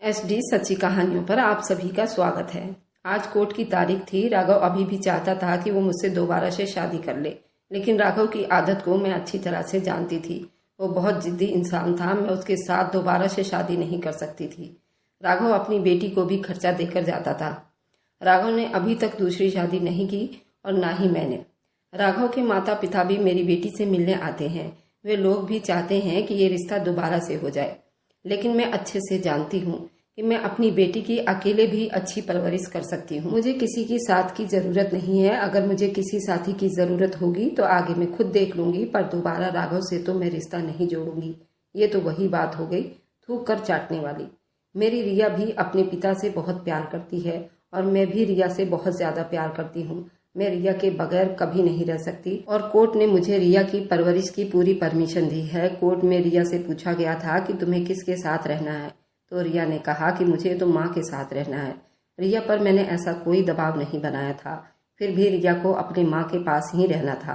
SD सच्ची कहानियों पर आप सभी का स्वागत है। आज कोर्ट की तारीख थी। राघव अभी भी चाहता था कि वो मुझसे दोबारा से शादी कर ले, लेकिन राघव की आदत को मैं अच्छी तरह से जानती थी। वो बहुत जिद्दी इंसान था। मैं उसके साथ दोबारा से शादी नहीं कर सकती थी। राघव अपनी बेटी को भी खर्चा देकर जाता था। राघव ने अभी तक दूसरी शादी नहीं की और ना ही मैंने। राघव के माता पिता भी मेरी बेटी से मिलने आते हैं। वे लोग भी चाहते हैं कि ये रिश्ता दोबारा से हो जाए, लेकिन मैं अच्छे से जानती हूँ कि मैं अपनी बेटी की अकेले भी अच्छी परवरिश कर सकती हूँ। मुझे किसी की साथ की जरूरत नहीं है। अगर मुझे किसी साथी की जरूरत होगी तो आगे मैं खुद देख लूंगी, पर दोबारा राघव से तो मैं रिश्ता नहीं जोड़ूंगी। ये तो वही बात हो गई, थूक कर चाटने वाली। मेरी रिया भी अपने पिता से बहुत प्यार करती है और मैं भी रिया से बहुत ज्यादा प्यार करती हूँ। मैं रिया के बगैर कभी नहीं रह सकती और कोर्ट ने मुझे रिया की परवरिश की पूरी परमिशन दी है। कोर्ट में रिया से पूछा गया था कि तुम्हें किसके साथ रहना है, तो रिया ने कहा कि मुझे तो माँ के साथ रहना है। रिया पर मैंने ऐसा कोई दबाव नहीं बनाया था। फिर भी रिया को अपनी माँ के पास ही रहना था,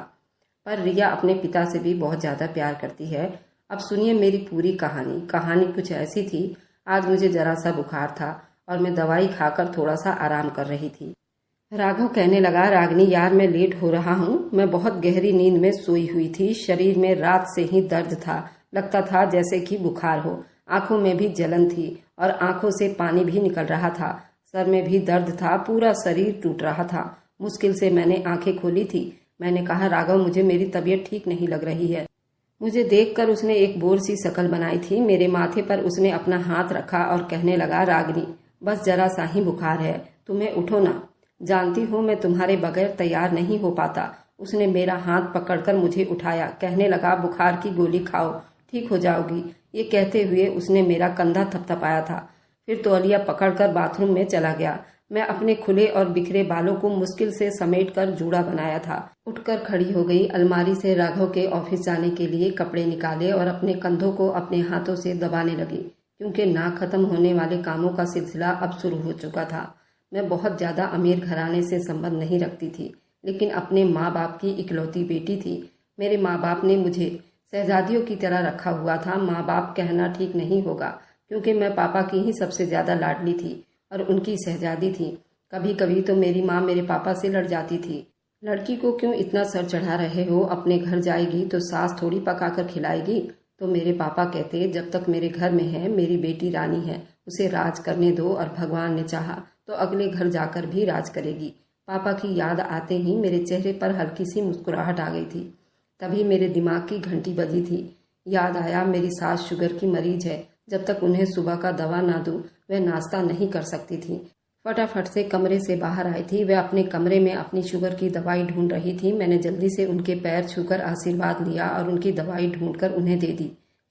पर रिया अपने पिता से भी बहुत ज्यादा प्यार करती है। अब सुनिए मेरी पूरी कहानी। कहानी कुछ ऐसी थी। आज मुझे जरा सा बुखार था और मैं दवाई खाकर थोड़ा सा आराम कर रही थी। राघव कहने लगा, रागिनी यार मैं लेट हो रहा हूँ। मैं बहुत गहरी नींद में सोई हुई थी। शरीर में रात से ही दर्द था। लगता था जैसे कि बुखार हो। आंखों में भी जलन थी और आंखों से पानी भी निकल रहा था। सर में भी दर्द था। पूरा शरीर टूट रहा था। मुश्किल से मैंने आंखें खोली थी। मैंने कहा, राघव मुझे मेरी तबीयत ठीक नहीं लग रही है। मुझे देखकर उसने एक बोर सी शक्ल बनाई थी। मेरे माथे पर उसने अपना हाथ रखा और कहने लगा, रागिनी बस जरा सा ही बुखार है, तुम्हें उठो ना। जानती हूँ मैं तुम्हारे बगैर तैयार नहीं हो पाता। उसने मेरा हाथ पकड़कर मुझे उठाया। कहने लगा, बुखार की गोली खाओ, ठीक हो जाओगी। ये कहते हुए उसने मेरा कंधा थपथपाया था। फिर तौलिया पकड़कर बाथरूम में चला गया। मैं अपने खुले और बिखरे बालों को मुश्किल से समेटकर जूड़ा बनाया था। उठकर खड़ी हो गई। अलमारी से राघव के ऑफिस जाने के लिए कपड़े निकाले और अपने कंधों को अपने हाथों से दबाने लगी, क्योंकि ना खत्म होने वाले कामों का सिलसिला अब शुरू हो चुका था। मैं बहुत ज्यादा अमीर घराने से संबंध नहीं रखती थी, लेकिन अपने माँ बाप की इकलौती बेटी थी। मेरे माँ बाप ने मुझे शहजादियों की तरह रखा हुआ था। माँ बाप कहना ठीक नहीं होगा, क्योंकि मैं पापा की ही सबसे ज्यादा लाडली थी और उनकी शहजादी थी। कभी कभी तो मेरी माँ मेरे पापा से लड़ जाती थी। लड़की को क्यों इतना सर चढ़ा रहे हो? अपने घर जाएगी तो सास थोड़ी पकाकर खिलाएगी। तो मेरे पापा कहते, जब तक मेरे घर में है मेरी बेटी रानी है, उसे राज करने दो और भगवान ने चाहा तो अगले घर जाकर भी राज करेगी। पापा की याद आते ही मेरे चेहरे पर हल्की सी मुस्कुराहट आ गई थी। तभी मेरे दिमाग की घंटी बजी थी। याद आया, मेरी सास शुगर की मरीज है। जब तक उन्हें सुबह का दवा ना दूं वह नाश्ता नहीं कर सकती थी। फटाफट से कमरे से बाहर आई थी। वह अपने कमरे में अपनी शुगर की दवाई ढूंढ रही थी। मैंने जल्दी से उनके पैर छूकर आशीर्वाद लिया और उनकी दवाई ढूंढकर उन्हें दे दी।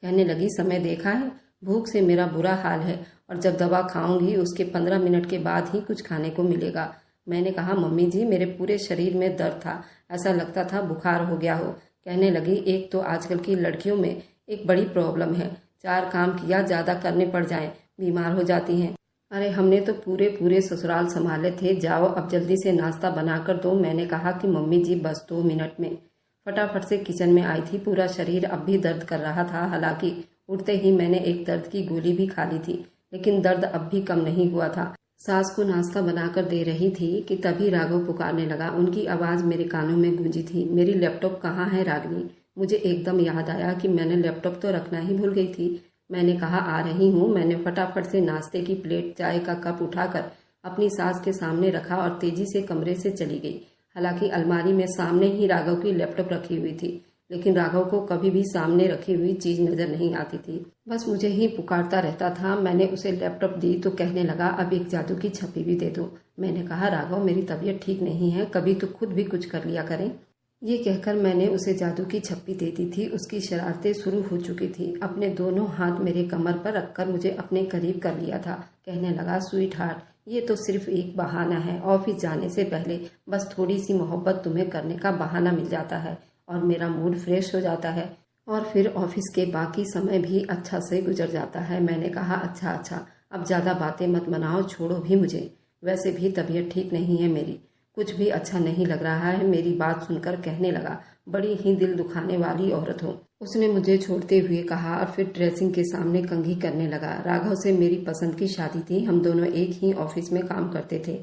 कहने लगी, समय देखा है, भूख से मेरा बुरा हाल है और जब दवा खाऊंगी उसके 15 मिनट के बाद ही कुछ खाने को मिलेगा। मैंने कहा, मम्मी जी मेरे पूरे शरीर में दर्द था, ऐसा लगता था बुखार हो गया हो। कहने लगी, एक तो आजकल की लड़कियों में एक बड़ी प्रॉब्लम है, 4 काम किया ज्यादा करने पड़ जाएं, बीमार हो जाती हैं। अरे हमने तो पूरे पूरे ससुराल संभाले थे, जाओ अब जल्दी से नाश्ता बनाकर दो। मैंने कहा कि मम्मी जी बस 2 मिनट में। फटाफट से किचन में आई थी। पूरा शरीर अब भी दर्द कर रहा था। हालांकि उठते ही मैंने एक दर्द की गोली भी खा ली थी, लेकिन दर्द अब भी कम नहीं हुआ था। सास को नाश्ता बनाकर दे रही थी कि तभी राघव पुकारने लगा। उनकी आवाज मेरे कानों में गूंजी थी, मेरी लैपटॉप कहाँ है रागिनी? मुझे एकदम याद आया कि मैंने लैपटॉप तो रखना ही भूल गई थी। मैंने कहा, आ रही हूँ। मैंने फटाफट से नाश्ते की प्लेट, चाय का कप उठाकर अपनी सास के सामने रखा और तेजी से कमरे से चली गई। हालांकि अलमारी में सामने ही राघव की लैपटॉप रखी हुई थी, लेकिन राघव को कभी भी सामने रखी हुई चीज नजर नहीं आती थी। बस मुझे ही पुकारता रहता था। मैंने उसे लैपटॉप दी तो कहने लगा, अब एक जादू की छप्पी भी दे दो। मैंने कहा, राघव मेरी तबीयत ठीक नहीं है, कभी तो खुद भी कुछ कर लिया करें। ये कहकर मैंने उसे जादू की छप्पी दे दी थी। उसकी शरारतें शुरू हो चुकी थी। अपने दोनों हाथ मेरे कमर पर रखकर मुझे अपने करीब कर लिया था। कहने लगा, स्वीट हार्ट, ये तो सिर्फ एक बहाना है। ऑफिस जाने से पहले बस थोड़ी सी मोहब्बत तुम्हें करने का बहाना मिल जाता है और मेरा मूड फ्रेश हो जाता है और फिर ऑफिस के बाकी समय भी अच्छा से गुजर जाता है। मैंने कहा, अच्छा, अब ज्यादा बातें मत बनाओ, छोड़ो भी मुझे। वैसे भी तबीयत ठीक नहीं है मेरी। कुछ भी अच्छा नहीं लग रहा है। मेरी बात सुनकर कहने लगा, बड़ी ही दिल दुखाने वाली औरत हो। उसने मुझे छोड़ते हुए कहा और फिर ड्रेसिंग के सामने कंघी करने लगा। राघव से मेरी पसंद की शादी थी। हम दोनों एक ही ऑफिस में काम करते थे।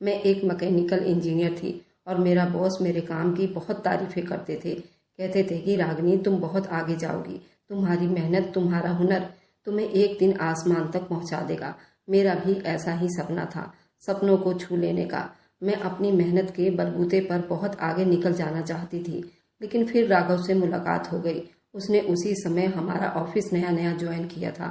मैं एक मैकेनिकल इंजीनियर थी और मेरा बॉस मेरे काम की बहुत तारीफें करते थे। कहते थे कि रागिनी, तुम बहुत आगे जाओगी, तुम्हारी मेहनत, तुम्हारा हुनर तुम्हें एक दिन आसमान तक पहुंचा देगा। मेरा भी ऐसा ही सपना था, सपनों को छू लेने का। मैं अपनी मेहनत के बलबूते पर बहुत आगे निकल जाना चाहती थी। लेकिन फिर राघव से मुलाकात हो गई। उसने उसी समय हमारा ऑफिस नया नया ज्वाइन किया था।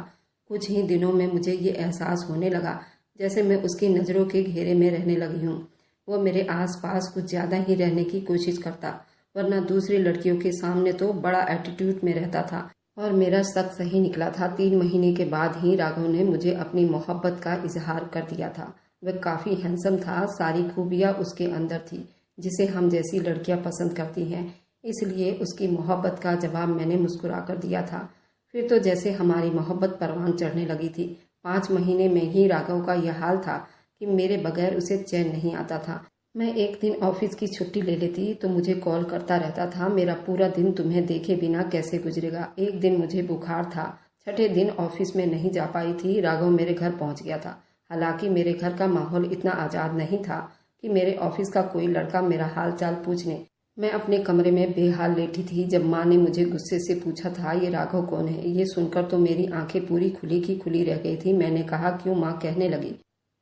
कुछ ही दिनों में मुझे ये एहसास होने लगा जैसे मैं उसकी नज़रों के घेरे में रहने लगी हूँ। वो मेरे आसपास कुछ ज़्यादा ही रहने की कोशिश करता, वरना दूसरी लड़कियों के सामने तो बड़ा एटीट्यूड में रहता था। और मेरा शक सही निकला था। 3 महीने के बाद ही राघव ने मुझे अपनी मोहब्बत का इजहार कर दिया था। वह काफ़ी हैंडसम था, सारी खूबियाँ उसके अंदर थी जिसे हम जैसी लड़कियाँ पसंद करती हैं। इसलिए उसकी मोहब्बत का जवाब मैंने मुस्कुरा कर दिया था। फिर तो जैसे हमारी मोहब्बत परवान चढ़ने लगी थी। 5 महीने में ही राघव का यह हाल था कि मेरे बगैर उसे चैन नहीं आता था। मैं एक दिन ऑफिस की छुट्टी ले लेती तो मुझे कॉल करता रहता था, मेरा पूरा दिन तुम्हें देखे बिना कैसे गुजरेगा। एक दिन मुझे बुखार था, छठे दिन ऑफिस में नहीं जा पाई थी। राघव मेरे घर पहुंच गया था। हालांकि मेरे घर का माहौल इतना आज़ाद नहीं था कि मेरे ऑफिस का कोई लड़का मेरा हाल चाल पूछने। मैं अपने कमरे में बेहाल लेटी थी जब माँ ने मुझे गुस्से से पूछा था, ये राघव कौन है। ये सुनकर तो मेरी आंखें पूरी खुली की खुली रह गई थी। मैंने कहा, क्यों माँ। कहने लगी,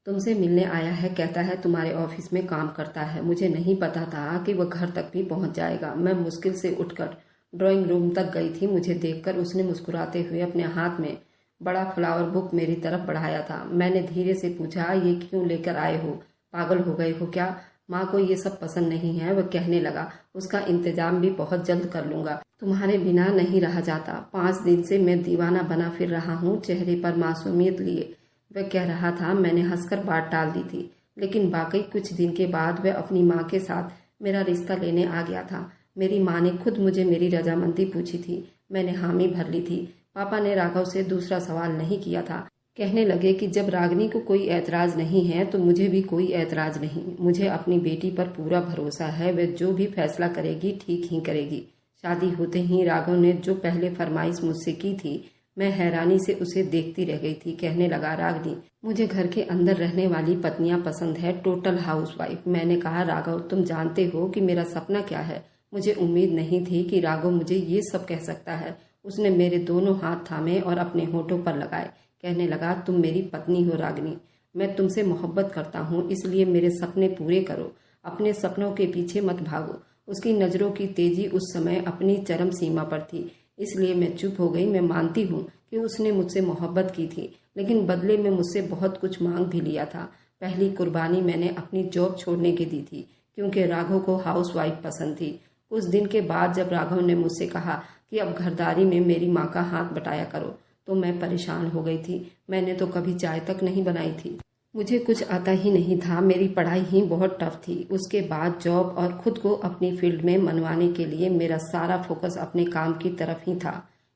तुमसे मिलने आया है, कहता है तुम्हारे ऑफिस में काम करता है। मुझे नहीं पता था कि वह घर तक भी पहुंच जाएगा। मैं मुश्किल से उठकर ड्राइंग रूम तक गई थी। मुझे देखकर उसने मुस्कुराते हुए अपने हाथ में बड़ा फ्लावर बुक मेरी तरफ बढ़ाया था। मैंने धीरे से पूछा, ये क्यों लेकर आए हो, पागल हो गए हो क्या। माँ को ये सब पसंद नहीं है। वह कहने लगा, उसका इंतजाम भी बहुत जल्द कर लूंगा, तुम्हारे बिना नहीं रहा जाता। 5 दिन से मैं दीवाना बना फिर रहा हूँ, चेहरे पर मासूमियत लिए वह कह रहा था। मैंने हंसकर बात टाल दी थी, लेकिन वाकई कुछ दिन के बाद वह अपनी माँ के साथ मेरा रिश्ता लेने आ गया था। मेरी माँ ने खुद मुझे मेरी रजामंदी पूछी थी, मैंने हामी भर ली थी। पापा ने राघव से दूसरा सवाल नहीं किया था। कहने लगे कि जब रागिनी को कोई ऐतराज नहीं है तो मुझे भी कोई ऐतराज नहीं। मुझे अपनी बेटी पर पूरा भरोसा है, वह जो भी फैसला करेगी ठीक ही करेगी। शादी होते ही राघव ने जो पहले फरमाइश मुझसे की थी, मैं हैरानी से उसे देखती रह गई थी। कहने लगा, रागिनी, मुझे घर के अंदर रहने वाली पत्नियां पसंद है, टोटल हाउसवाइफ। मैंने कहा, राघव, तुम जानते हो कि मेरा सपना क्या है। मुझे उम्मीद नहीं थी कि राघव मुझे ये सब कह सकता है। उसने मेरे दोनों हाथ थामे और अपने होठों पर लगाए। कहने लगा, तुम मेरी पत्नी हो रागिनी, मैं तुमसे मोहब्बत करता हूँ, इसलिए मेरे सपने पूरे करो, अपने सपनों के पीछे मत भागो। उसकी नज़रों की तेजी उस समय अपनी चरम सीमा पर थी, इसलिए मैं चुप हो गई। मैं मानती हूँ कि उसने मुझसे मोहब्बत की थी, लेकिन बदले में मुझसे बहुत कुछ मांग भी लिया था। पहली कुर्बानी मैंने अपनी जॉब छोड़ने की दी थी, क्योंकि राघव को हाउसवाइफ पसंद थी। कुछ दिन के बाद जब राघव ने मुझसे कहा कि अब घरदारी में मेरी माँ का हाथ बटाया करो, तो मैं परेशान हो गई थी। मैंने तो कभी चाय तक नहीं बनाई थी, मुझे कुछ आता ही नहीं था। मेरी पढ़ाई ही बहुत टफ थी। उसके बाद जॉब और खुद को अपनी फील्ड में मनवाने के लिए मेरा सारा फोकस अपने काम की तरफ ही था।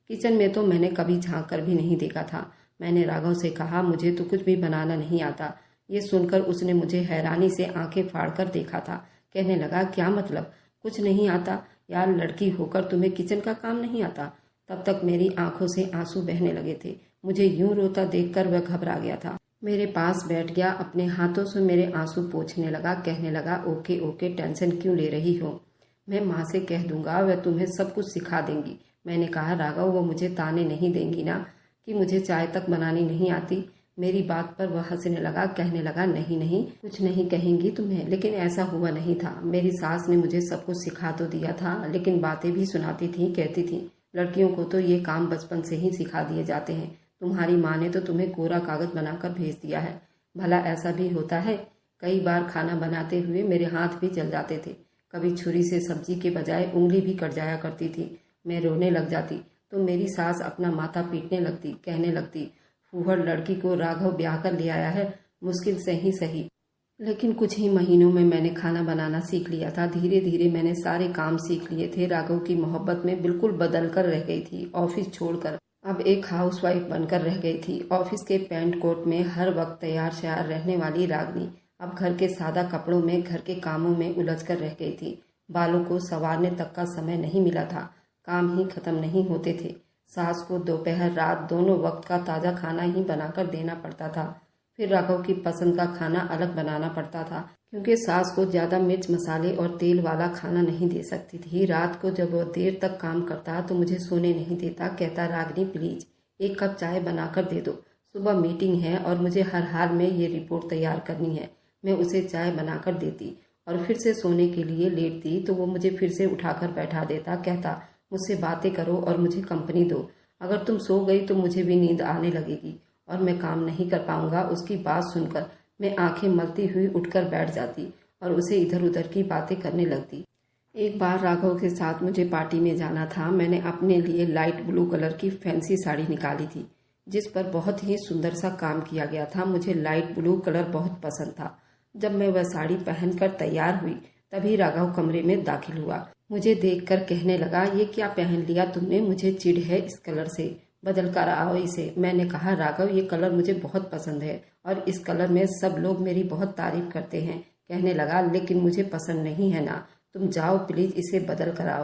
किचन में तो मैंने कभी झांक कर भी नहीं देखा था। मैंने राघव से कहा, मुझे तो कुछ भी बनाना नहीं आता। ये सुनकर उसने मुझे हैरानी से आंखें फाड़कर देखा था। कहने लगा, क्या मतलब, कुछ नहीं आता? यार, लड़की होकर तुम्हें किचन का काम नहीं आता? तब तक मेरी आंखों से आंसू बहने लगे थे। मुझे यूं रोता देखकर वह घबरा गया था। मेरे पास बैठ गया, अपने हाथों से मेरे आंसू पोंछने लगा। कहने लगा, ओके ओके, टेंशन क्यों ले रही हो, मैं माँ से कह दूंगा, वह तुम्हें सब कुछ सिखा देंगी। मैंने कहा, राघव, वो मुझे ताने नहीं देंगी ना कि मुझे चाय तक बनानी नहीं आती। मेरी बात पर वह हंसने लगा। कहने लगा, नहीं नहीं, कुछ नहीं कहेंगी तुम्हें, लेकिन ऐसा हुआ नहीं था। मेरी सास ने मुझे सब कुछ सिखा तो दिया था, लेकिन बातें भी सुनाती थी। कहती थी, लड़कियों को तो ये काम बचपन से ही सिखा दिए जाते हैं। तुम्हारी माँ ने तो तुम्हें कोरा कागज बनाकर भेज दिया है। भला ऐसा भी होता है? कई बार खाना बनाते हुए मेरे हाथ भी जल जाते थे। कभी छुरी से सब्जी के बजाय उंगली भी कट जाया करती थी। मैं रोने लग जाती तो मेरी सास अपना माथा पीटने लगती। कहने लगती, फूहड़ लड़की को राघव ब्याह कर ले आया है, मुश्किल से ही सही, लेकिन कुछ ही महीनों में मैंने खाना बनाना सीख लिया था। धीरे धीरे मैंने सारे काम सीख लिए थे। राघव की मोहब्बत में बिल्कुल बदल कर रह गई थी। ऑफिस छोड़कर अब एक हाउसवाइफ बनकर रह गई थी। ऑफिस के पैंट कोट में हर वक्त तैयार श्यार रहने वाली रागिनी अब घर के सादा कपड़ों में घर के कामों में उलझ कर रह गई थी। बालों को संवारने तक का समय नहीं मिला था। काम ही खत्म नहीं होते थे। सास को दोपहर रात दोनों वक्त का ताज़ा खाना ही बनाकर देना पड़ता था। फिर राघव की पसंद का खाना अलग बनाना पड़ता था, क्योंकि सास को ज़्यादा मिर्च मसाले और तेल वाला खाना नहीं दे सकती थी। रात को जब वह देर तक काम करता तो मुझे सोने नहीं देता। कहता, रागिनी प्लीज 1 कप चाय बनाकर दे दो, सुबह मीटिंग है और मुझे हर हाल में ये रिपोर्ट तैयार करनी है। मैं उसे चाय बनाकर देती और फिर से सोने के लिए लेटती तो वो मुझे फिर से उठाकर बैठा देता। कहता, मुझसे बातें करो और मुझे कंपनी दो। अगर तुम सो गई तो मुझे भी नींद आने लगेगी और मैं काम नहीं कर पाऊंगा। उसकी बात सुनकर मैं आंखें मलती हुई उठकर बैठ जाती और उसे इधर उधर की बातें करने लगती। एक बार राघव के साथ मुझे पार्टी में जाना था। मैंने अपने लिए लाइट ब्लू कलर की फैंसी साड़ी निकाली थी, जिस पर बहुत ही सुंदर सा काम किया गया था। मुझे लाइट ब्लू कलर बहुत पसंद था। जब मैं वह साड़ी पहनकर तैयार हुई तभी राघव कमरे में दाखिल हुआ। मुझे देखकर कहने लगा, ये क्या पहन लिया तुमने? मुझे चिढ़ है इस कलर से, बदल कर आओ इसे। मैंने कहा, राघव ये कलर मुझे बहुत पसंद है और इस कलर में सब लोग मेरी बहुत तारीफ करते हैं। कहने लगा, लेकिन मुझे पसंद नहीं है ना, तुम जाओ प्लीज इसे बदल कर आओ।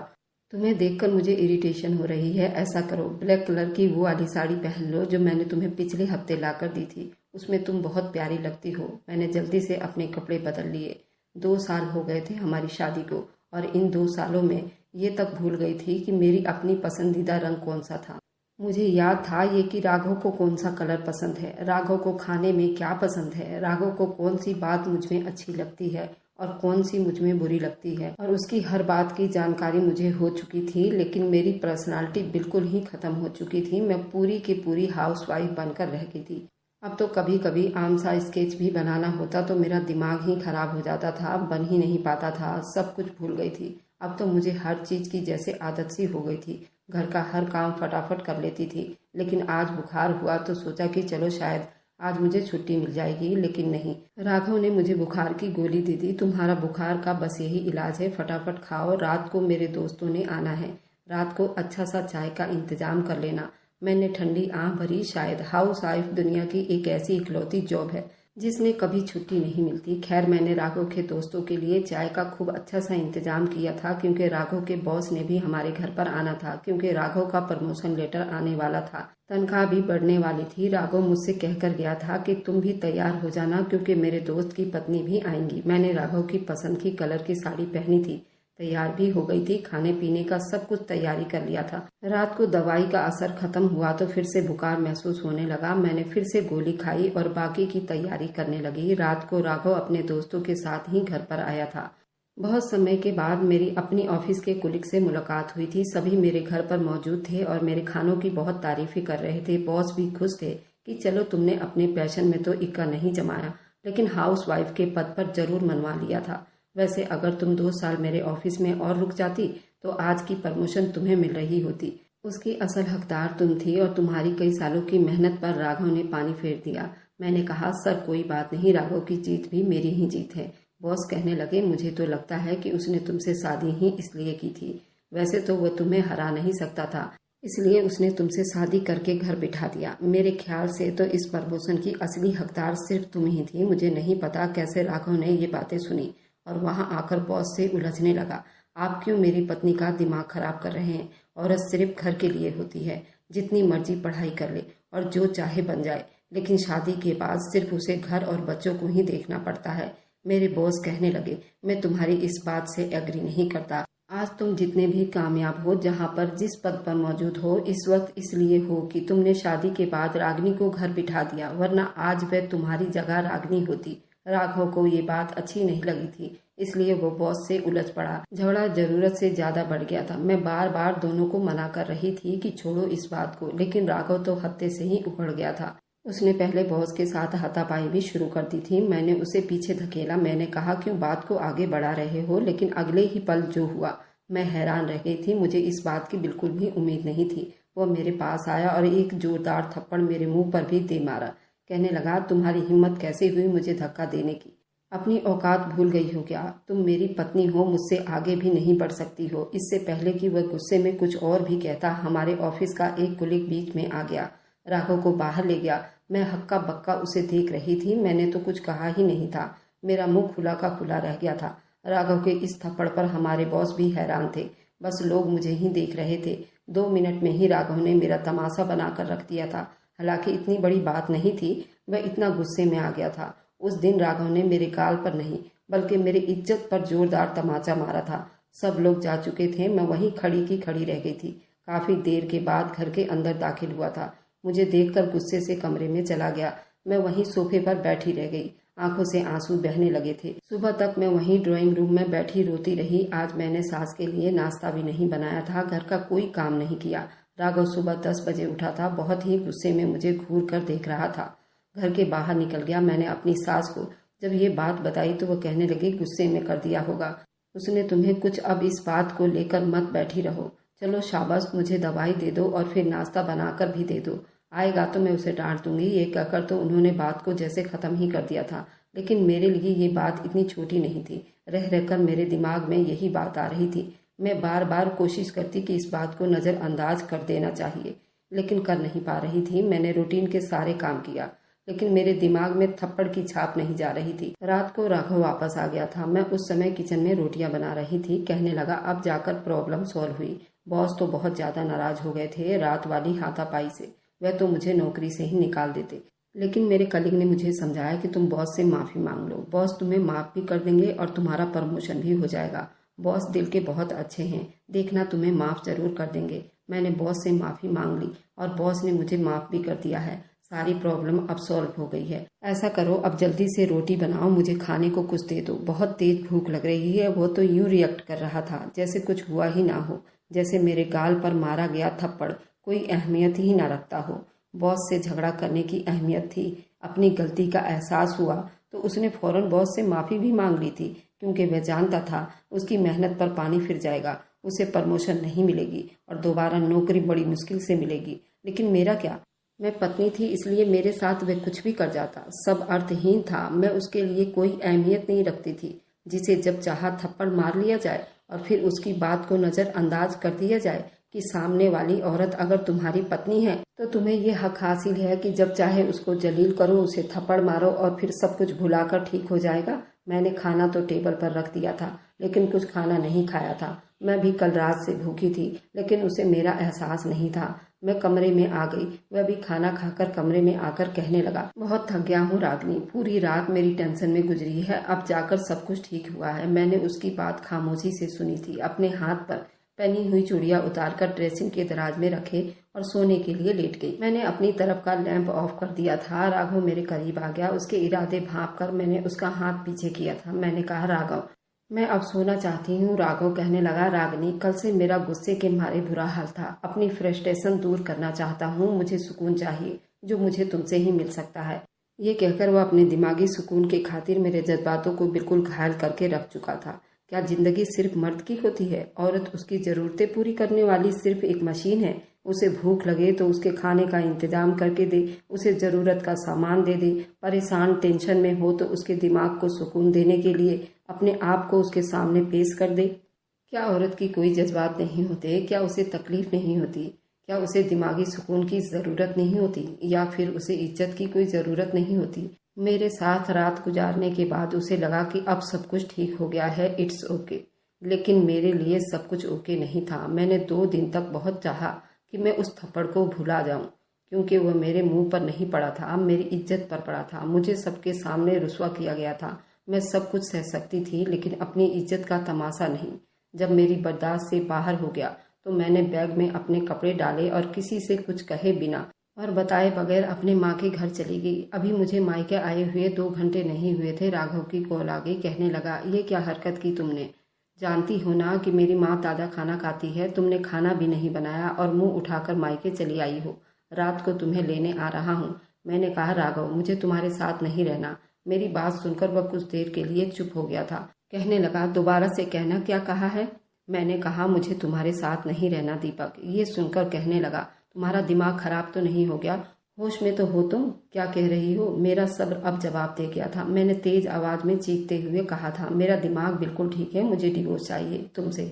तुम्हें देखकर मुझे इरिटेशन हो रही है। ऐसा करो, ब्लैक कलर की वो वाली साड़ी पहन लो जो मैंने तुम्हें पिछले हफ्ते लाकर दी थी, उसमें तुम बहुत प्यारी लगती हो। मैंने जल्दी से अपने कपड़े बदल लिए। 2 साल हो गए थे हमारी शादी को और इन 2 सालों में ये तक भूल गई थी कि मेरी अपनी पसंदीदा रंग कौन सा था। मुझे याद था ये कि राघव को कौन सा कलर पसंद है, राघव को खाने में क्या पसंद है, राघव को कौन सी बात मुझ में अच्छी लगती है और कौन सी मुझ में बुरी लगती है, और उसकी हर बात की जानकारी मुझे हो चुकी थी। लेकिन मेरी पर्सनालिटी बिल्कुल ही खत्म हो चुकी थी। मैं पूरी की पूरी हाउसवाइफ बनकर रह गई थी। अब तो कभी कभी आम सा स्केच भी बनाना होता तो मेरा दिमाग ही खराब हो जाता था, बन ही नहीं पाता था, सब कुछ भूल गई थी। अब तो मुझे हर चीज की जैसे आदत सी हो गई थी। घर का हर काम फटाफट कर लेती थी। लेकिन आज बुखार हुआ तो सोचा कि चलो शायद आज मुझे छुट्टी मिल जाएगी, लेकिन नहीं। राघव ने मुझे बुखार की गोली दे दी। तुम्हारा बुखार का बस यही इलाज है, फटाफट खाओ, रात को मेरे दोस्तों ने आना है, रात को अच्छा सा चाय का इंतजाम कर लेना। मैंने ठंडी आंख भरी। शायद हाउस वाइफ दुनिया की एक ऐसी इकलौती जॉब है जिसमें कभी छुट्टी नहीं मिलती। खैर, मैंने राघव के दोस्तों के लिए चाय का खूब अच्छा सा इंतजाम किया था, क्योंकि राघव के बॉस ने भी हमारे घर पर आना था, क्योंकि राघव का प्रमोशन लेटर आने वाला था, तनख्वाह भी बढ़ने वाली थी। राघव मुझसे कहकर गया था कि तुम भी तैयार हो जाना, क्योंकि मेरे दोस्त की पत्नी भी आएंगी। मैंने राघव की पसंद की कलर की साड़ी पहनी थी, तैयार भी हो गई थी, खाने पीने का सब कुछ तैयारी कर लिया था। रात को दवाई का असर खत्म हुआ तो फिर से बुखार महसूस होने लगा। मैंने फिर से गोली खाई और बाकी की तैयारी करने लगी। रात को राघव अपने दोस्तों के साथ ही घर पर आया था। बहुत समय के बाद मेरी अपनी ऑफिस के कुलीग से मुलाकात हुई थी। सभी मेरे घर पर मौजूद थे और मेरे खानों की बहुत तारीफें कर रहे थे। बॉस भी खुश थे कि चलो तुमने अपने पैशन में तो इक्का नहीं जमाया, लेकिन हाउस वाइफ के पद पर जरूर मनवा लिया था। वैसे अगर तुम 2 साल मेरे ऑफिस में और रुक जाती तो आज की प्रमोशन तुम्हें मिल रही होती। उसकी असल हकदार तुम थी और तुम्हारी कई सालों की मेहनत पर राघव ने पानी फेर दिया। मैंने कहा, सर कोई बात नहीं, राघव की जीत भी मेरी ही जीत है। बॉस कहने लगे, मुझे तो लगता है कि उसने तुमसे शादी ही इसलिए की थी। वैसे तो वह तुम्हें हरा नहीं सकता था, इसलिए उसने तुमसे शादी करके घर बिठा दिया। मेरे ख्याल से तो इस प्रमोशन की असली हकदार सिर्फ तुम ही थी। मुझे नहीं पता कैसे राघव ने ये बातें सुनी और वहां आकर बॉस से उलझने लगा। आप क्यों मेरी पत्नी का दिमाग खराब कर रहे हैं? औरत सिर्फ घर के लिए होती है, जितनी मर्जी पढ़ाई कर ले और जो चाहे बन जाए, लेकिन शादी के बाद सिर्फ उसे घर और बच्चों को ही देखना पड़ता है। मेरे बॉस कहने लगे, मैं तुम्हारी इस बात से एग्री नहीं करता। आज तुम जितने भी कामयाब हो, जहाँ पर जिस पद पर मौजूद हो, इस वक्त इसलिए हो कि तुमने शादी के बाद रागिनी को घर बिठा दिया, वरना आज वह तुम्हारी जगह रागिनी होती। राघव को ये बात अच्छी नहीं लगी थी, इसलिए वो बॉस से उलझ पड़ा। झगड़ा जरूरत से ज्यादा बढ़ गया था। मैं बार बार दोनों को मना कर रही थी कि छोड़ो इस बात को, लेकिन राघव तो हत्थे से ही उखड़ गया था। उसने पहले बॉस के साथ हाथापाई भी शुरू कर दी थी। मैंने उसे पीछे धकेला। मैंने कहा, क्यों बात को आगे बढ़ा रहे हो? लेकिन अगले ही पल जो हुआ, मैं हैरान रह गई थी। मुझे इस बात की बिल्कुल भी उम्मीद नहीं थी। वो मेरे पास आया और एक जोरदार थप्पड़ मेरे मुंह पर भी दे मारा। कहने लगा, तुम्हारी हिम्मत कैसे हुई मुझे धक्का देने की? अपनी औकात भूल गई हो क्या? तुम मेरी पत्नी हो, मुझसे आगे भी नहीं बढ़ सकती हो। इससे पहले कि वह गुस्से में कुछ और भी कहता, हमारे ऑफिस का एक कुलीग बीच में आ गया, राघव को बाहर ले गया। मैं हक्का बक्का उसे देख रही थी। मैंने तो कुछ कहा ही नहीं था। मेरा मुंह खुला का खुला रह गया था। राघव के इस थप्पड़ पर हमारे बॉस भी हैरान थे। बस लोग मुझे ही देख रहे थे। 2 मिनट में ही राघव ने मेरा तमाशा बनाकर रख दिया था। हालांकि इतनी बड़ी बात नहीं थी, वह इतना गुस्से में आ गया था। उस दिन राघव ने मेरे गाल पर नहीं बल्कि मेरी इज्जत पर जोरदार तमाचा मारा था। सब लोग जा चुके थे, मैं वहीं खड़ी की खड़ी रह गई थी। काफी देर के बाद घर के अंदर दाखिल हुआ था। मुझे देखकर गुस्से से कमरे में चला गया। मैं वहीं सोफे पर बैठी रह गई। आंखों से आंसू बहने लगे थे। सुबह तक मैं वहीं ड्राइंग रूम में बैठी रोती रही। आज मैंने सास के लिए नाश्ता भी नहीं बनाया था, घर का कोई काम नहीं किया। राघव सुबह 10 बजे उठा था। बहुत ही गुस्से में मुझे घूर कर देख रहा था। घर के बाहर निकल गया। मैंने अपनी सास को जब ये बात बताई तो वो कहने लगी, गुस्से में कर दिया होगा उसने तुम्हें कुछ, अब इस बात को लेकर मत बैठी रहो। चलो शाबाश, मुझे दवाई दे दो और फिर नाश्ता बनाकर भी दे दो। आएगा तो मैं उसे डांट दूंगी। ये कहकर तो उन्होंने बात को जैसे खत्म ही कर दिया था। लेकिन मेरे लिए ये बात इतनी छोटी नहीं थी। रह रहकर मेरे दिमाग में यही बात आ रही थी। मैं बार बार कोशिश करती कि इस बात को नज़रअंदाज कर देना चाहिए, लेकिन कर नहीं पा रही थी। मैंने रूटीन के सारे काम किया, लेकिन मेरे दिमाग में थप्पड़ की छाप नहीं जा रही थी। रात को राघव वापस आ गया था। मैं उस समय किचन में रोटियां बना रही थी। कहने लगा, अब जाकर प्रॉब्लम सॉल्व हुई। बॉस तो बहुत ज्यादा नाराज हो गए थे रात वाली हाथापाई से। वह तो मुझे नौकरी से ही निकाल देते, लेकिन मेरे कलीग ने मुझे समझाया कि तुम बॉस से माफी मांग लो। बॉस तुम्हें माफ भी कर देंगे और तुम्हारा प्रमोशन भी हो जाएगा। बॉस दिल के बहुत अच्छे हैं, देखना तुम्हें माफ जरूर कर देंगे। मैंने बॉस से माफी मांग ली और बॉस ने मुझे माफ भी कर दिया है। सारी प्रॉब्लम अब सॉल्व हो गई है। ऐसा करो, अब जल्दी से रोटी बनाओ, मुझे खाने को कुछ दे दो। बहुत तेज भूख लग रही है। वो तो यूं रिएक्ट कर रहा था जैसे कुछ हुआ ही ना हो, जैसे मेरे गाल पर मारा गया थप्पड़ कोई अहमियत ही ना रखता हो। बॉस से झगड़ा करने की अहमियत थी। अपनी गलती का एहसास हुआ तो उसने फौरन बॉस से माफी भी मांग ली थी, क्योंकि वह जानता था उसकी मेहनत पर पानी फिर जाएगा। उसे प्रमोशन नहीं मिलेगी और दोबारा नौकरी बड़ी मुश्किल से मिलेगी। लेकिन मेरा क्या, मैं पत्नी थी, इसलिए मेरे साथ वह कुछ भी कर जाता। सब अर्थहीन था। मैं उसके लिए कोई अहमियत नहीं रखती थी, जिसे जब चाहा थप्पड़ मार लिया जाए और फिर उसकी बात को नजरअंदाज कर दिया जाए कि सामने वाली औरत अगर तुम्हारी पत्नी है तो तुम्हें ये हक हासिल है कि जब चाहे उसको जलील करो, उसे थप्पड़ मारो और फिर सब कुछ भुलाकर ठीक हो जाएगा। मैंने खाना तो टेबल पर रख दिया था, लेकिन कुछ खाना नहीं खाया था। मैं भी कल रात से भूखी थी, लेकिन उसे मेरा एहसास नहीं था। मैं कमरे में आ गई। वह भी खाना खाकर कमरे में आकर कहने लगा, बहुत थक गया हूँ रागनी, पूरी रात मेरी टेंशन में गुजरी है। अब जाकर सब कुछ ठीक हुआ है। मैंने उसकी बात खामोशी से सुनी थी। अपने हाथ पर पहनी हुई चूड़ियां उतारकर ड्रेसिंग के दराज में रखे और सोने के लिए लेट गई। मैंने अपनी तरफ का लैंप ऑफ कर दिया था। राघव मेरे करीब आ गया। उसके इरादे भांप कर मैंने उसका हाथ पीछे किया था। मैंने कहा, राघव, मैं अब सोना चाहती हूँ। राघव कहने लगा, रागनी, कल से मेरा गुस्से के मारे बुरा हाल था। अपनी फ्रस्ट्रेशन दूर करना चाहता हूँ। मुझे सुकून चाहिए, जो मुझे तुमसे ही मिल सकता है। ये कहकर वह अपने दिमागी सुकून के खातिर मेरे जज्बातों को बिल्कुल घायल करके रख चुका था। क्या जिंदगी सिर्फ मर्द की होती है? औरत उसकी जरूरतें पूरी करने वाली सिर्फ एक मशीन है। उसे भूख लगे तो उसके खाने का इंतजाम करके दे, उसे जरूरत का सामान दे दे। परेशान टेंशन में हो तो उसके दिमाग को सुकून देने के लिए अपने आप को उसके सामने पेश कर दे। क्या औरत की कोई जज्बात नहीं होते? क्या उसे तकलीफ नहीं होती? क्या उसे दिमागी सुकून की जरूरत नहीं होती, या फिर उसे इज्जत की कोई जरूरत नहीं होती? मेरे साथ रात गुजारने के बाद उसे लगा कि अब सब कुछ ठीक हो गया है, इट्स ओके। लेकिन मेरे लिए सब कुछ ओके नहीं था। मैंने 2 दिन तक बहुत चाहा कि मैं उस थप्पड़ को भुला जाऊं, क्योंकि वह मेरे मुंह पर नहीं पड़ा था, अब मेरी इज्जत पर पड़ा था। मुझे सबके सामने रुस्वा किया गया था। मैं सब कुछ सह सकती थी, लेकिन अपनी इज्जत का तमाशा नहीं। जब मेरी बर्दाश्त से बाहर हो गया तो मैंने बैग में अपने कपड़े डाले और किसी से कुछ कहे बिना और बताए बगैर अपने माँ के घर चली गई। अभी मुझे मायके आए हुए 2 घंटे नहीं हुए थे, राघव की कॉल आ गई। कहने लगा, ये क्या हरकत की तुमने? जानती हो ना कि मेरी माँ ताज़ा खाना खाती है। तुमने खाना भी नहीं बनाया और मुंह उठाकर मायके चली आई हो। रात को तुम्हें लेने आ रहा हूँ। मैंने कहा, राघव, मुझे तुम्हारे साथ नहीं रहना। मेरी बात सुनकर वह कुछ देर के लिए चुप हो गया था। कहने लगा, दोबारा से कहना, क्या कहा है? मैंने कहा, मुझे तुम्हारे साथ नहीं रहना दीपक। ये सुनकर कहने लगा, तुम्हारा दिमाग खराब तो नहीं हो गया? होश में तो हो तुम? क्या कह रही हो? मेरा सब्र अब जवाब दे गया था। मैंने तेज आवाज में चीखते हुए कहा था, मेरा दिमाग बिल्कुल ठीक है, मुझे डिवोर्स चाहिए तुमसे।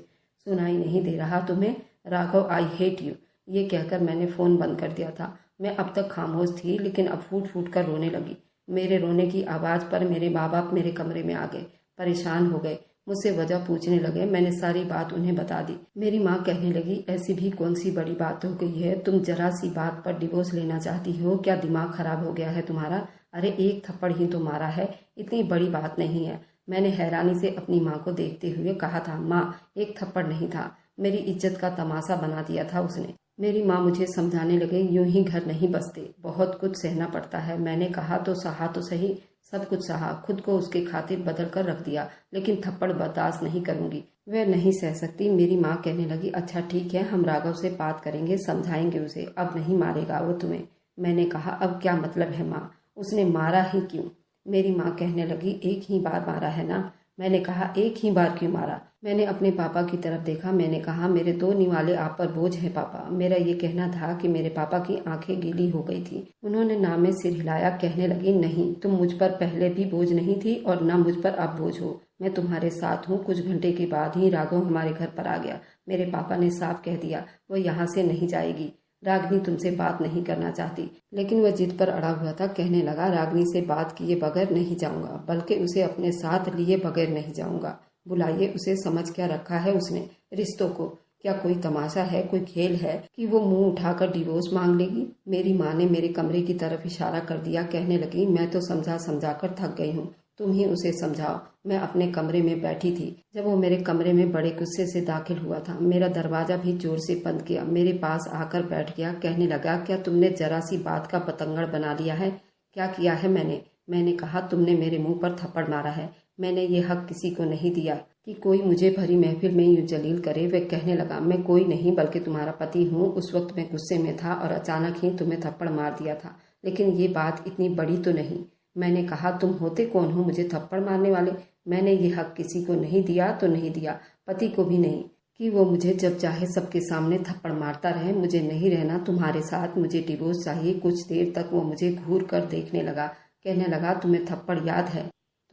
सुनाई नहीं दे रहा तुम्हें? Raghav, I hate you. ये कहकर मैंने फोन बंद कर दिया था। मैं अब तक खामोश थी, लेकिन अब फूट फूट कर रोने लगी। मेरे रोने की आवाज़ पर मेरे माँ बाप मेरे कमरे में आ गए, परेशान हो गए, मुझसे वजह पूछने लगे। मैंने सारी बात उन्हें बता दी। मेरी माँ कहने लगी, ऐसी भी कौन सी बड़ी बात हो गई है, तुम जरा सी बात पर डिवोर्स लेना चाहती हो, क्या दिमाग खराब हो गया है तुम्हारा? अरे एक थप्पड़ ही तो मारा है, इतनी बड़ी बात नहीं है। मैंने हैरानी से अपनी माँ को देखते हुए कहा था, माँ एक थप्पड़ नहीं था, मेरी इज्जत का तमाशा बना दिया था उसने। मेरी माँ मुझे समझाने लगे, यूं ही घर नहीं बसते, बहुत कुछ सहना पड़ता है। मैंने कहा, तो सहा तो सही, सब कुछ सहा, खुद को उसके खातिर बदल कर रख दिया, लेकिन थप्पड़ बर्दाश्त नहीं करूंगी, वह नहीं सह सकती। मेरी माँ कहने लगी, अच्छा ठीक है, हम राघव से बात करेंगे, समझाएंगे उसे, अब नहीं मारेगा वो तुम्हें। मैंने कहा, अब क्या मतलब है माँ, उसने मारा ही क्यों? मेरी माँ कहने लगी, एक ही बार मारा है ना। मैंने कहा, एक ही बार क्यों मारा? मैंने अपने पापा की तरफ देखा। मैंने कहा, मेरे 2 निवाले आप पर बोझ हैं पापा। मेरा ये कहना था कि मेरे पापा की आंखें गीली हो गई थी। उन्होंने नाम में सिर हिलाया। कहने लगी, नहीं, तुम मुझ पर पहले भी बोझ नहीं थी और न मुझ पर अब बोझ हो। मैं तुम्हारे साथ हूँ। कुछ घंटे के बाद ही राघव हमारे घर पर आ गया। मेरे पापा ने साफ कह दिया, वो यहाँ से नहीं जाएगी। रागनी तुमसे बात नहीं करना चाहती, लेकिन वह जिद पर अड़ा हुआ था। कहने लगा, रागनी से बात किए बगैर नहीं जाऊंगा, बल्कि उसे अपने साथ लिए बगैर नहीं जाऊंगा। बुलाइए उसे, समझ क्या रखा है उसने रिश्तों को? क्या कोई तमाशा है, कोई खेल है कि वो मुंह उठाकर डिवोर्स मांग लेगी? मेरी माँ ने मेरे कमरे की तरफ इशारा कर दिया। कहने लगी, मैं तो समझा समझा कर थक गई हूँ, तुम ही उसे समझाओ। मैं अपने कमरे में बैठी थी जब वो मेरे कमरे में बड़े गुस्से से दाखिल हुआ था। मेरा दरवाजा भी जोर से बंद किया, मेरे पास आकर बैठ गया। कहने लगा, क्या तुमने जरा सी बात का बतंगड़ बना लिया है? क्या किया है मैंने कहा, तुमने मेरे मुंह पर थप्पड़ मारा है। मैंने ये हक किसी को नहीं दिया कि कोई मुझे भरी महफिल में यूं जलील करे। वह कहने लगा, मैं कोई नहीं बल्कि तुम्हारा पति हूँ। उस वक्त मैं गुस्से में था और अचानक ही तुम्हें थप्पड़ मार दिया था, लेकिन ये बात इतनी बड़ी तो नहीं। मैंने कहा, तुम होते कौन हो मुझे थप्पड़ मारने वाले? मैंने ये हक किसी को नहीं दिया तो नहीं दिया, पति को भी नहीं, कि वो मुझे जब चाहे सबके सामने थप्पड़ मारता रहे। मुझे नहीं रहना तुम्हारे साथ, मुझे डिवोर्स चाहिए। कुछ देर तक वो मुझे घूर कर देखने लगा। कहने लगा, तुम्हें थप्पड़ याद है?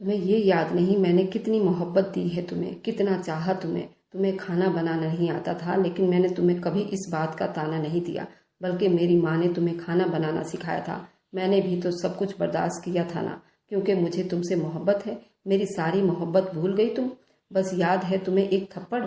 तुम्हें ये याद नहीं मैंने कितनी मोहब्बत दी है तुम्हें, कितना चाहा तुम्हें खाना बनाना नहीं आता था, लेकिन मैंने तुम्हें कभी इस बात का ताना नहीं दिया, बल्कि मेरी माँ ने तुम्हें खाना बनाना सिखाया था। मैंने भी तो सब कुछ बर्दाश्त किया था ना, क्योंकि मुझे तुमसे मोहब्बत है। मेरी सारी मोहब्बत भूल गई तुम? बस याद है तुम्हें एक थप्पड़?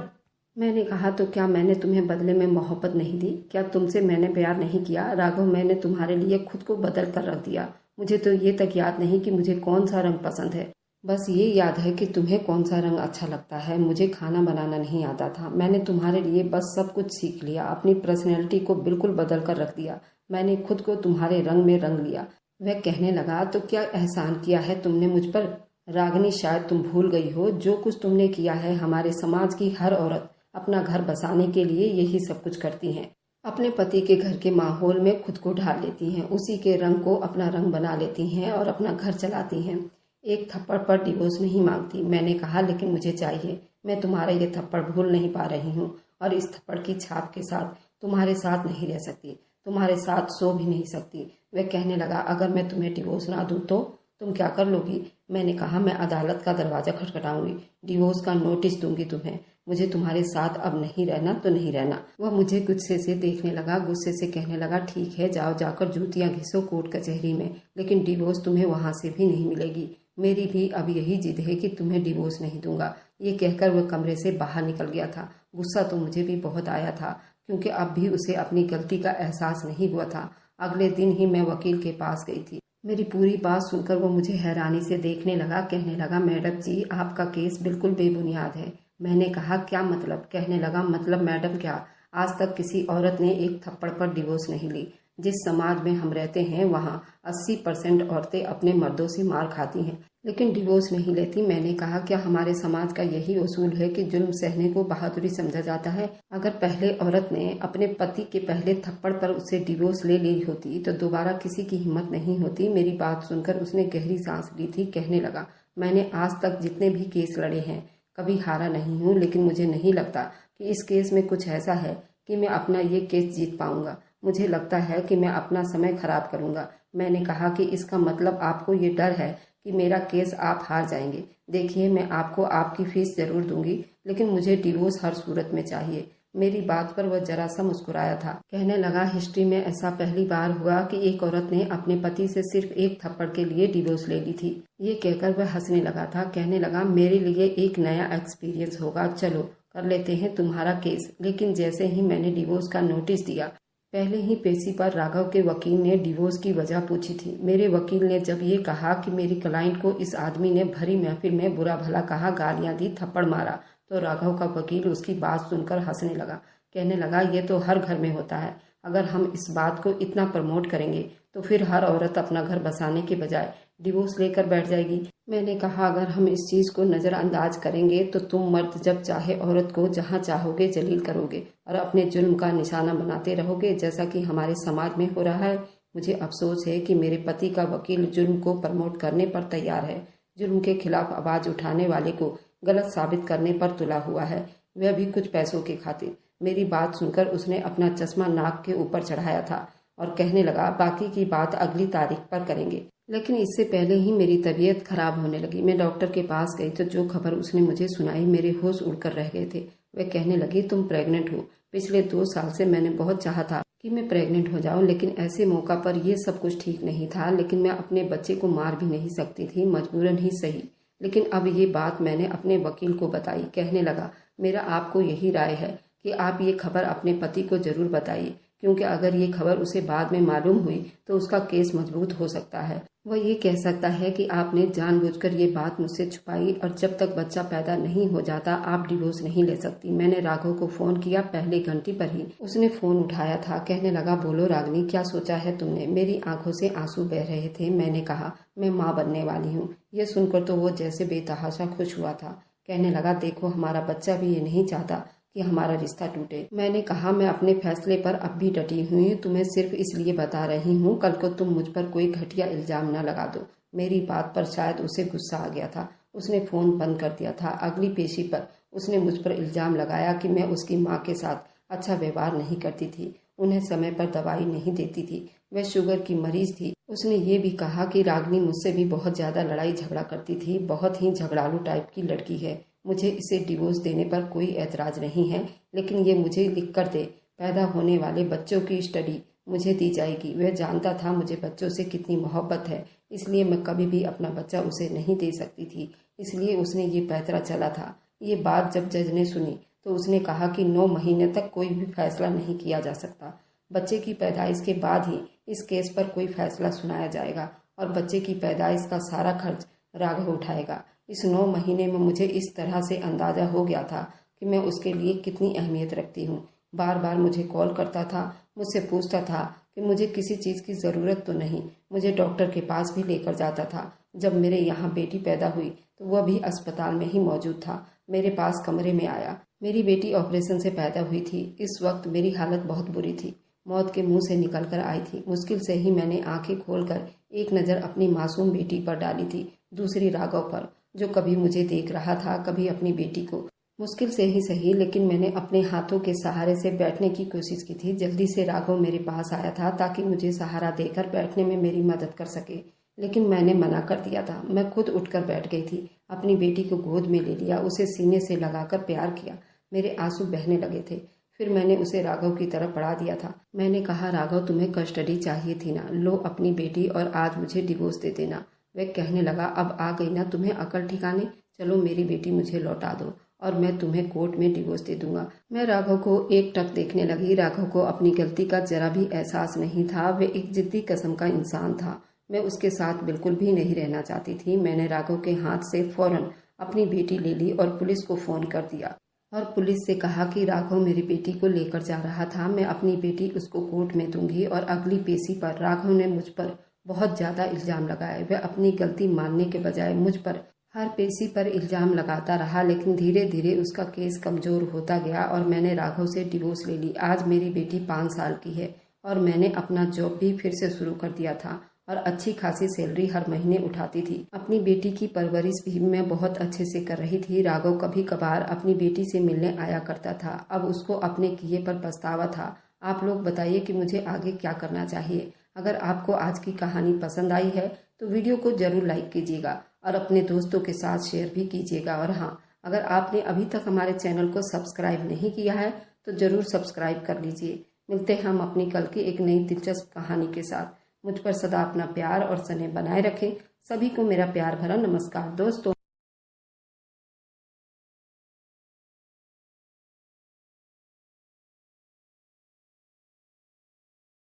मैंने कहा, तो क्या मैंने तुम्हें बदले में मोहब्बत नहीं दी? क्या तुमसे मैंने प्यार नहीं किया? राघव, मैंने तुम्हारे लिए खुद को बदल कर रख दिया। मुझे तो ये तक याद नहीं कि मुझे कौन सा रंग पसंद है, बस ये याद है कि तुम्हें कौन सा रंग अच्छा लगता है। मुझे खाना बनाना नहीं आता था। मैंने तुम्हारे लिए बस सब कुछ सीख लिया, अपनी पर्सनैलिटी को बिल्कुल बदल कर रख दिया। मैंने खुद को तुम्हारे रंग में रंग लिया। वह कहने लगा, तो क्या एहसान किया है तुमने मुझ पर? रागनी, शायद तुम भूल गई हो, जो कुछ तुमने किया है। हमारे समाज की हर औरत अपना घर बसाने के लिए यही सब कुछ करती हैं। अपने पति के घर के माहौल में खुद को ढाल लेती हैं, उसी के रंग को अपना रंग बना लेती हैं और अपना घर चलाती हैं। एक थप्पड़ पर डिवोर्स नहीं मांगती। मैंने कहा, लेकिन मुझे चाहिए। मैं तुम्हारा ये थप्पड़ भूल नहीं पा रही हूँ और इस थप्पड़ की छाप के साथ तुम्हारे साथ नहीं रह सकती, तुम्हारे साथ सो भी नहीं सकती। वह कहने लगा, अगर मैं तुम्हें डिवोर्स ना दूँ तो तुम क्या कर लोगी? मैंने कहा, मैं अदालत का दरवाजा खटखटाऊंगी, डिवोर्स का नोटिस दूंगी तुम्हें। मुझे तुम्हारे साथ अब नहीं रहना तो नहीं रहना। वह मुझे गुस्से से देखने लगा, गुस्से से कहने लगा, ठीक है, जाओ, जाकर जूतियां घिसो कोर्ट कचहरी में, लेकिन डिवोर्स तुम्हें वहां से भी नहीं मिलेगी। मेरी भी अब यही जिद है कि तुम्हें डिवोर्स नहीं दूंगा। ये कहकर वह कमरे से बाहर निकल गया था। गुस्सा तो मुझे भी बहुत आया था, क्योंकि अब भी उसे अपनी गलती का एहसास नहीं हुआ था। अगले दिन ही मैं वकील के पास गई थी। मेरी पूरी बात सुनकर वो मुझे हैरानी से देखने लगा। कहने लगा, मैडम जी, आपका केस बिल्कुल बेबुनियाद है। मैंने कहा, क्या मतलब? कहने लगा, मतलब मैडम क्या? आज तक किसी औरत ने एक थप्पड़ पर डिवोर्स नहीं ली। जिस समाज में हम रहते हैं वहाँ 80% औरतें अपने मर्दों से मार खाती हैं, लेकिन डिवोर्स नहीं लेती। मैंने कहा, क्या हमारे समाज का यही उसूल है कि जुल्म सहने को बहादुरी समझा जाता है? अगर पहले औरत ने अपने पति के पहले थप्पड़ पर उससे डिवोर्स ले ली होती तो दोबारा किसी की हिम्मत नहीं होती। मेरी बात सुनकर उसने गहरी सांस ली थी। कहने लगा, मैंने आज तक जितने भी केस लड़े हैं कभी हारा नहीं हूँ, लेकिन मुझे नहीं लगता कि इस केस में कुछ ऐसा है कि मैं अपना ये केस जीत पाऊंगा। मुझे लगता है कि मैं अपना समय खराब करूंगा। मैंने कहा कि इसका मतलब आपको ये डर है कि मेरा केस आप हार जाएंगे। देखिए, मैं आपको आपकी फीस जरूर दूंगी, लेकिन मुझे डिवोर्स हर सूरत में चाहिए। मेरी बात पर वह जरा सा मुस्कुराया था। कहने लगा, हिस्ट्री में ऐसा पहली बार हुआ कि एक औरत ने अपने पति से सिर्फ एक थप्पड़ के लिए डिवोर्स ले ली थी। ये कहकर वह हंसने लगा था। कहने लगा, मेरे लिए एक नया एक्सपीरियंस होगा, चलो कर लेते हैं तुम्हारा केस। लेकिन जैसे ही मैंने डिवोर्स का नोटिस दिया, पहले ही पेशी पर राघव के वकील ने डिवोर्स की वजह पूछी थी। मेरे वकील ने जब ये कहा कि मेरी क्लाइंट को इस आदमी ने भरी महफिल में बुरा भला कहा, गालियां दी, थप्पड़ मारा, तो राघव का वकील उसकी बात सुनकर हंसने लगा। कहने लगा, ये तो हर घर में होता है। अगर हम इस बात को इतना प्रमोट करेंगे तो फिर हर औरत अपना घर बसाने के बजाय डिवोर्स लेकर बैठ जाएगी। मैंने कहा, अगर हम इस चीज को नजरअंदाज करेंगे तो तुम मर्द जब चाहे औरत को जहां चाहोगे जलील करोगे और अपने जुल्म का निशाना बनाते रहोगे, जैसा कि हमारे समाज में हो रहा है। मुझे अफसोस है कि मेरे पति का वकील जुल्म को प्रमोट करने पर तैयार है, जुल्म के खिलाफ आवाज उठाने वाले को गलत साबित करने पर तुला हुआ है, वह भी कुछ पैसों की खातिर। मेरी बात सुनकर उसने अपना चश्मा नाक के ऊपर चढ़ाया था और कहने लगा, बाकी की बात अगली तारीख पर करेंगे। लेकिन इससे पहले ही मेरी तबीयत खराब होने लगी। मैं डॉक्टर के पास गई तो जो खबर उसने मुझे सुनाई, मेरे होश उड़कर रह गए थे। वह कहने लगी, तुम प्रेग्नेंट हो। पिछले 2 साल से मैंने बहुत चाहा था कि मैं प्रेग्नेंट हो जाऊं, लेकिन ऐसे मौका पर यह सब कुछ ठीक नहीं था। लेकिन मैं अपने बच्चे को मार भी नहीं सकती थी, मजबूरन ही सही। लेकिन अब ये बात मैंने अपने वकील को बताई। कहने लगा, मेरा आपको यही राय है कि आप ये खबर अपने पति को जरूर बताइए, क्योंकि अगर ये खबर उसे बाद में मालूम हुई तो उसका केस मजबूत हो सकता है। वह ये कह सकता है कि आपने जानबूझकर ये बात मुझसे छुपाई और जब तक बच्चा पैदा नहीं हो जाता आप डिवोर्स नहीं ले सकती। मैंने राघव को फोन किया, पहले घंटी पर ही उसने फोन उठाया था। कहने लगा, बोलो रागनी, क्या सोचा है तुमने? मेरी आंखों से आंसू बह रहे थे। मैंने कहा, मैं माँ बनने वाली हूँ। ये सुनकर तो वो जैसे बेतहाशा खुश हुआ था। कहने लगा, देखो हमारा बच्चा भी ये नहीं चाहता कि हमारा रिश्ता टूटे। मैंने कहा, मैं अपने फैसले पर अब भी डटी हुई हूँ, तुम्हें सिर्फ इसलिए बता रही हूँ, कल को तुम मुझ पर कोई घटिया इल्जाम न लगा दो। मेरी बात पर शायद उसे गुस्सा आ गया था। उसने फोन बंद कर दिया था। अगली पेशी पर उसने मुझ पर इल्जाम लगाया कि मैं उसकी माँ के साथ अच्छा व्यवहार नहीं करती थी, उन्हें समय पर दवाई नहीं देती थी, वह शुगर की मरीज थी। उसने ये भी कहा कि रागनी मुझसे भी बहुत ज्यादा लड़ाई झगड़ा करती थी, बहुत ही झगड़ालू टाइप की लड़की है। मुझे इसे डिवोर्स देने पर कोई ऐतराज नहीं है, लेकिन ये मुझे लिख कर दे। पैदा होने वाले बच्चों की स्टडी मुझे दी जाएगी। वह जानता था मुझे बच्चों से कितनी मोहब्बत है, इसलिए मैं कभी भी अपना बच्चा उसे नहीं दे सकती थी, इसलिए उसने ये पैतरा चला था। ये बात जब जज ने सुनी तो उसने कहा कि 9 महीने तक कोई भी फैसला नहीं किया जा सकता। बच्चे की पैदाइश के बाद ही इस केस पर कोई फैसला सुनाया जाएगा और बच्चे की पैदाइश का सारा खर्च राघव उठाएगा। इस 9 महीने में मुझे इस तरह से अंदाजा हो गया था कि मैं उसके लिए कितनी अहमियत रखती हूँ। बार बार मुझे कॉल करता था, मुझसे पूछता था कि मुझे किसी चीज़ की ज़रूरत तो नहीं। मुझे डॉक्टर के पास भी लेकर जाता था। जब मेरे यहाँ बेटी पैदा हुई तो वह भी अस्पताल में ही मौजूद था। मेरे पास कमरे में आया। मेरी बेटी ऑपरेशन से पैदा हुई थी। इस वक्त मेरी हालत बहुत बुरी थी, मौत के मुंह से निकल कर आई थी। मुश्किल से ही मैंने आंखें खोलकर एक नज़र अपनी मासूम बेटी पर डाली थी, दूसरी राघव पर, जो कभी मुझे देख रहा था, कभी अपनी बेटी को। मुश्किल से ही सही, लेकिन मैंने अपने हाथों के सहारे से बैठने की कोशिश की थी। जल्दी से राघव मेरे पास आया था ताकि मुझे सहारा देकर बैठने में मेरी मदद कर सके, लेकिन मैंने मना कर दिया था। मैं खुद उठकर बैठ गई थी, अपनी बेटी को गोद में ले लिया, उसे सीने से लगाकर प्यार किया। मेरे आंसू बहने लगे थे। फिर मैंने उसे राघव की तरफ बढ़ा दिया था। मैंने कहा, राघव तुम्हें कस्टडी चाहिए थी ना, लो अपनी बेटी और आज मुझे डिवोर्स दे देना। वह कहने लगा, अब आ गई ना तुम्हें अकल ठिकाने, चलो मेरी बेटी मुझे लौटा दो और मैं तुम्हें कोर्ट में डिवोर्स दे दूंगा। मैं राघव को एक टक देखने लगी। राघव को अपनी गलती का जरा भी एहसास नहीं था। वह एक जिद्दी किस्म का इंसान था। मैं उसके साथ बिल्कुल भी नहीं रहना चाहती थी। मैंने राघव के हाथ से फौरन अपनी बेटी ले ली और पुलिस को फोन कर दिया और पुलिस से कहा कि राघव मेरी बेटी को लेकर जा रहा था। मैं अपनी बेटी उसको कोर्ट में दूंगी। और अगली पेशी पर राघव ने मुझ पर बहुत ज्यादा इल्जाम लगाए। वह अपनी गलती मानने के बजाय मुझ पर हर पेशी पर इल्जाम लगाता रहा, लेकिन धीरे धीरे उसका केस कमजोर होता गया और मैंने राघव से डिवोर्स ले ली। आज मेरी बेटी 5 साल की है और मैंने अपना जॉब भी फिर से शुरू कर दिया था और अच्छी खासी सैलरी हर महीने उठाती थी। अपनी बेटी की परवरिश भी मैं बहुत अच्छे से कर रही थी। राघव कभी कभार अपनी बेटी से मिलने आया करता था। अब उसको अपने किए पर पछतावा था। आप लोग बताइए कि मुझे आगे क्या करना चाहिए। अगर आपको आज की कहानी पसंद आई है तो वीडियो को जरूर लाइक कीजिएगा और अपने दोस्तों के साथ शेयर भी कीजिएगा। और हाँ, अगर आपने अभी तक हमारे चैनल को सब्सक्राइब नहीं किया है तो ज़रूर सब्सक्राइब कर लीजिए। मिलते हैं हम अपनी कल की एक नई दिलचस्प कहानी के साथ। मुझ पर सदा अपना प्यार और स्नेह बनाए रखें। सभी को मेरा प्यार भरा नमस्कार दोस्तों।